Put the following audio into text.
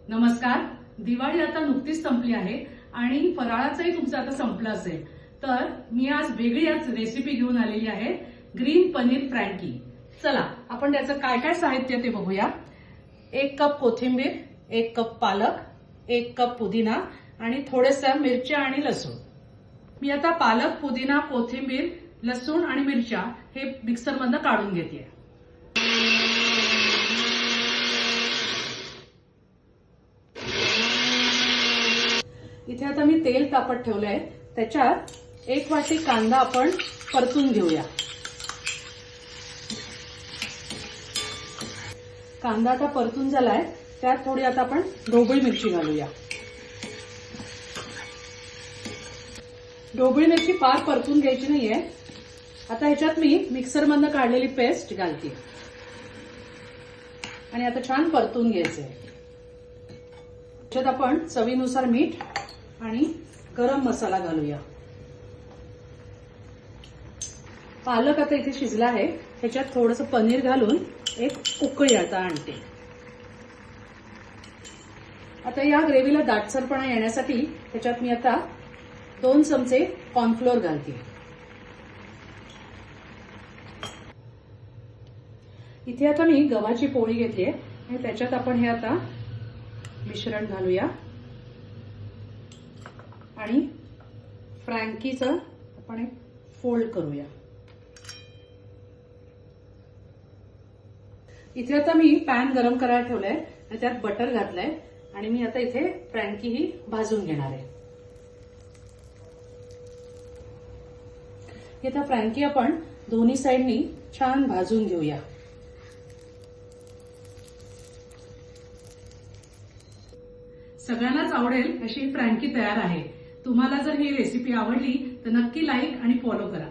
नमस्कार. दिवाळी आता नुकतीच संपली आहे आणि फराळाचंही तुमचं आता संपलं असेल. तर मी आज वेगळीच रेसिपी घेऊन आलेली आहे, ग्रीन पनीर फ्रँकी. चला आपण त्याचं काय काय साहित्य ते बघूया. 1 कप कोथिंबीर, 1 कप पालक, 1 कप पुदिना आणि थोड्याशा मिरच्या आणि लसूण. मी आता पालक, पुदिना, कोथिंबीर, लसूण आणि मिरच्या हे मिक्सरमधनं काढून घेते. इथे आता मी तेल तापत ठेवलंय. त्याच्यात 1 वाटी कांदा आपण परतून घेऊया. कांदा आता परतून झालाय. त्यात थोडी आता आपण ढोबळी मिरची घालूया. ढोबळी मिरची फार परतून घ्यायची नाहीये. आता ह्याच्यात मी मिक्सरमधनं काढलेली पेस्ट घालते आणि आता छान परतून घ्यायचंय. ह्याच्यात आपण चवीनुसार मीठ आणि गरम मसाला घालूया. पालक आता इथे शिजला आहे. त्याच्यात थोडंसं पनीर घालून एक उकळी आता आणते. आता या ग्रेव्हीला दाटसरपणा येण्यासाठी त्याच्यात मी आता 2 चमचे कॉर्नफ्लोअर घालते. इथे आता मी गव्हाची पोळी घेतलीये आणि त्याच्यात आपण हे आता मिश्रण घालूया आणि फ्रँकीचं आपण एक फोल्ड करूया. इथे आता मी पॅन गरम करायला ठेवलाय आणि त्यात बटर घातलंय आणि मी आता इथे फ्रँकी ही भाजून घेणार आहे. आता फ्रँकी आपण दोन्ही साइडनी छान भाजून घेऊया. सगळ्यांनाच आवडेल अशी फ्रँकी तयार आहे. तुम्हाला जर ही रेसिपी आवडली तर नक्की लाईक आणि फॉलो करा.